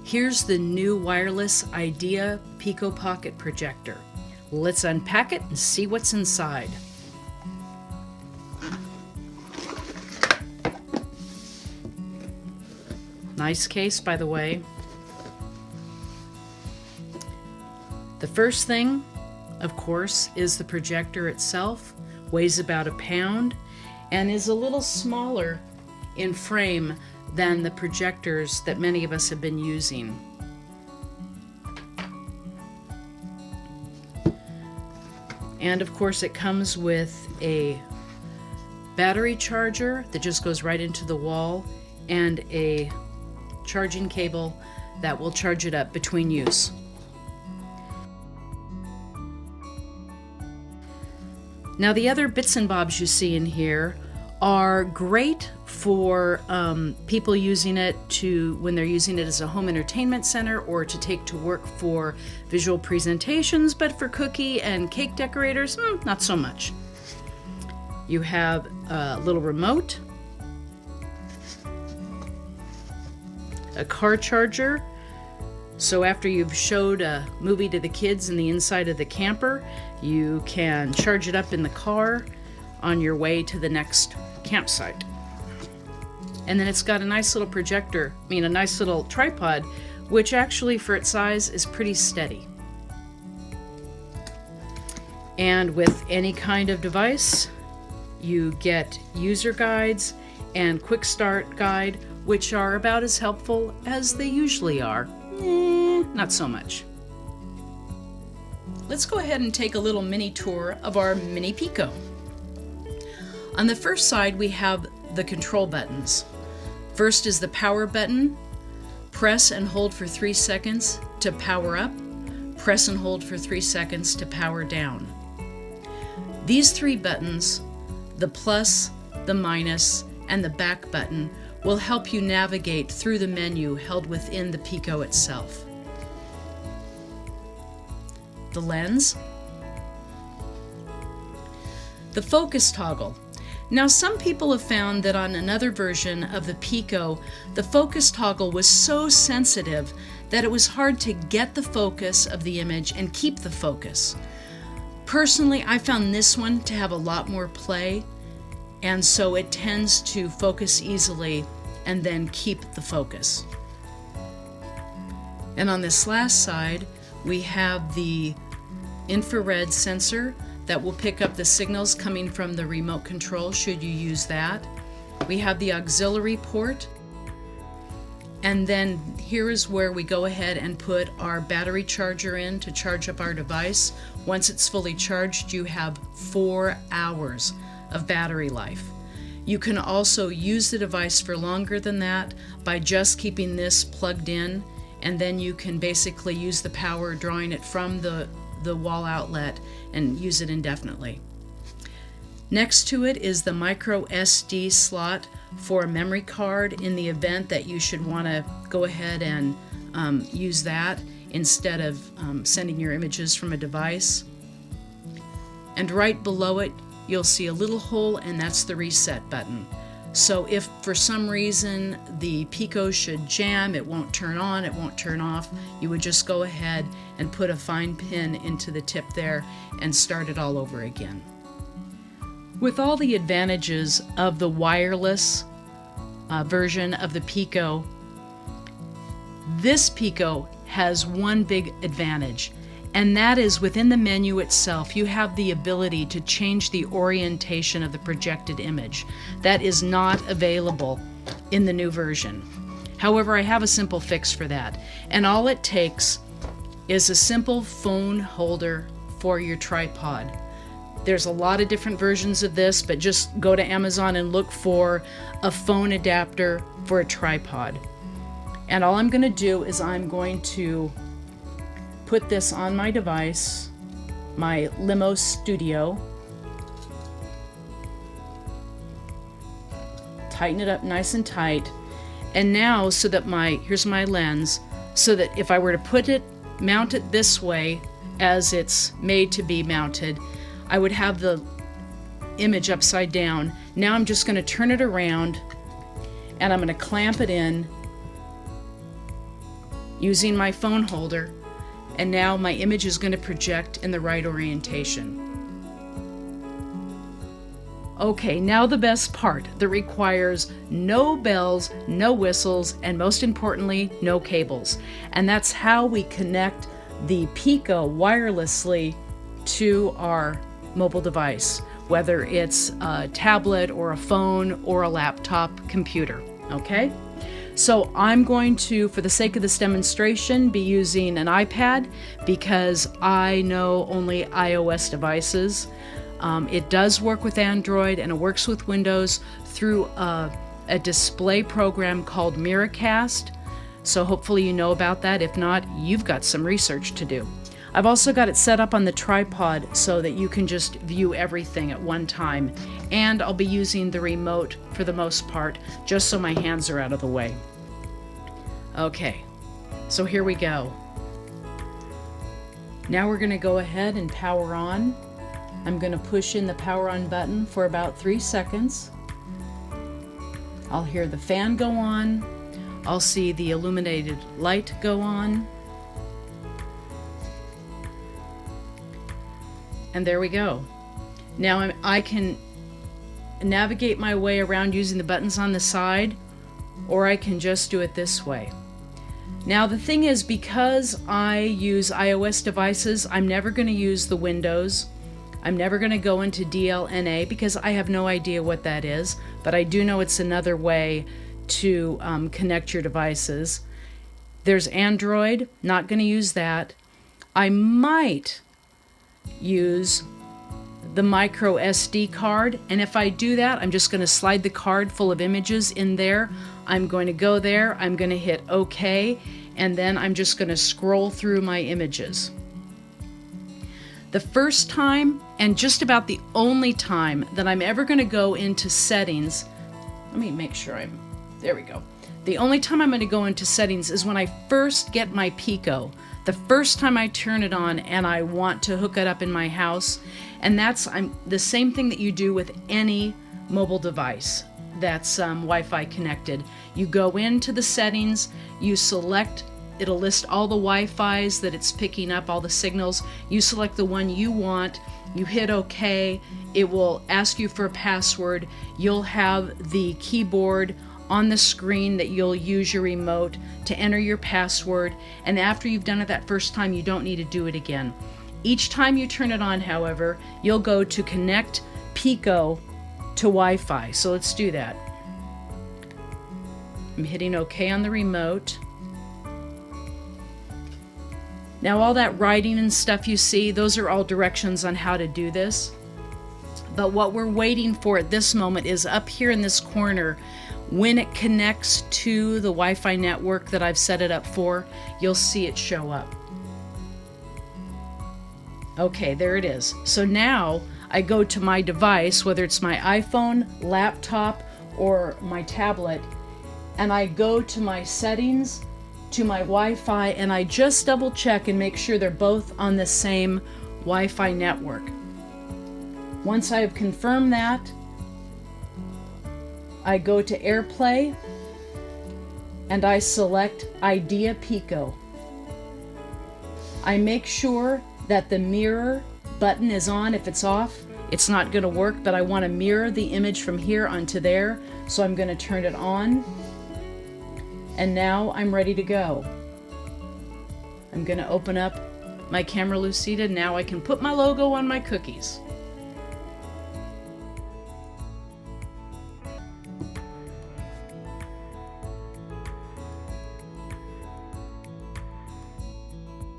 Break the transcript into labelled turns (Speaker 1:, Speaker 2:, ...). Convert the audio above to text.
Speaker 1: Here's the new wireless Idea Pico Pocket Projector. Let's unpack it and see what's inside. Nice case, by the way. The first thing, of course, is the projector itself. Weighs about a pound and is a little smaller in frame than the projectors that many of us have been using. And of course it comes with a battery charger that just goes right into the wall and a charging cable that will charge it up between use. Now the other bits and bobs you see in here are great for people using it when they're using it as a home entertainment center or to take to work for visual presentations, but for cookie and cake decorators, not so much. You have a little remote, a car charger, so after you've showed a movie to the kids in the inside of the camper, you can charge it up in the car on your way to the next campsite. And then it's got a nice little projector, a nice little tripod, which actually for its size is pretty steady. And with any kind of device, you get user guides and quick start guide, which are about as helpful as they usually are. Not so much. Let's go ahead and take a little mini tour of our mini Pico. On the first side, we have the control buttons. First is the power button. Press and hold for 3 seconds to power up. Press and hold for 3 seconds to power down. These 3 buttons, the plus, the minus, and the back button, will help you navigate through the menu held within the Pico itself. The lens. The focus toggle. Now some people have found that on another version of the Pico, the focus toggle was so sensitive that it was hard to get the focus of the image and keep the focus. Personally, I found this one to have a lot more play, and so it tends to focus easily and then keep the focus. And on this last side, we have the infrared sensor that will pick up the signals coming from the remote control should you use that. We have the auxiliary port, and then here is where we go ahead and put our battery charger in to charge up our device. Once it's fully charged, you have 4 hours of battery life. You can also use the device for longer than that by just keeping this plugged in, and then you can basically use the power drawing it from the wall outlet and use it indefinitely. Next to it is the Microsd slot for a memory card in the event that you should want to go ahead and use that instead of sending your images from a device. And right below it, you'll see a little hole, and that's the reset button. So if for some reason the Pico should jam, it won't turn on, it won't turn off, you would just go ahead and put a fine pin into the tip there and start it all over again. With all the advantages of the wireless version of the Pico, this Pico has one big advantage, and that is within the menu itself, you have the ability to change the orientation of the projected image. That is not available in the new version. However, I have a simple fix for that, and all it takes is a simple phone holder for your tripod. There's a lot of different versions of this, but just go to Amazon and look for a phone adapter for a tripod. And all I'm going to do is I'm going to put this on my device, my Limo Studio, tighten it up nice and tight, and now so that here's my lens, so that if I were to mount it this way as it's made to be mounted, I would have the image upside down. Now I'm just going to turn it around and I'm going to clamp it in using my phone holder, and now my image is going to project in the right orientation. Okay, now the best part that requires no bells, no whistles, and most importantly, no cables. And that's how we connect the Pico wirelessly to our mobile device, whether it's a tablet or a phone or a laptop computer, okay? So I'm going to, for the sake of this demonstration, be using an iPad because I know only iOS devices. It does work with Android and it works with Windows through a display program called Microsd. So hopefully you know about that. If not, you've got some research to do. I've also got it set up on the tripod so that you can just view everything at one time. And I'll be using the remote for the most part, just so my hands are out of the way. Okay, so here we go. Now we're going to go ahead and power on. I'm going to push in the power on button for about 3 seconds. I'll hear the fan go on. I'll see the illuminated light go on. And there we go. Now I can navigate my way around using the buttons on the side, or I can just do it this way. Now the thing is, because I use iOS devices, I'm never going to use the Windows. I'm never going to go into DLNA because I have no idea what that is, but I do know it's another way to connect your devices. There's Android, not going to use that. I might use the micro SD card, and if I do that, I'm just going to slide the card full of images in there. I'm going to go there, I'm going to hit OK, and then I'm just going to scroll through my images. The first time, and just about the only time that I'm ever going to go into settings, let me make sure there we go. The only time I'm going to go into settings is when I first get my Pico. The first time I turn it on and I want to hook it up in my house. And that's the same thing that you do with any mobile device that's Wi-Fi connected. You go into the settings, you select, it'll list all the Wi-Fis that it's picking up, all the signals. You select the one you want, you hit OK, it will ask you for a password. You'll have the keyboard on the screen that you'll use your remote to enter your password, and after you've done it that first time, you don't need to do it again. Each time you turn it on, however, you'll go to connect Pico to Wi-Fi. So let's do that. I'm hitting OK on the remote. Now all that writing and stuff you see, those are all directions on how to do this. But what we're waiting for at this moment is up here in this corner. When it connects to the Wi-Fi network that I've set it up for, you'll see it show up. Okay, there it is. So now I go to my device, whether it's my iPhone, laptop, or my tablet, and I go to my settings, to my Wi-Fi, and I just double check and make sure they're both on the same Wi-Fi network. Once I have confirmed that, I go to AirPlay and I select Idea Pico. I make sure that the mirror button is on. If it's off, it's not going to work, but I want to mirror the image from here onto there, so I'm going to turn it on. And now I'm ready to go. I'm going to open up my camera Lucida. Now I can put my logo on my cookies.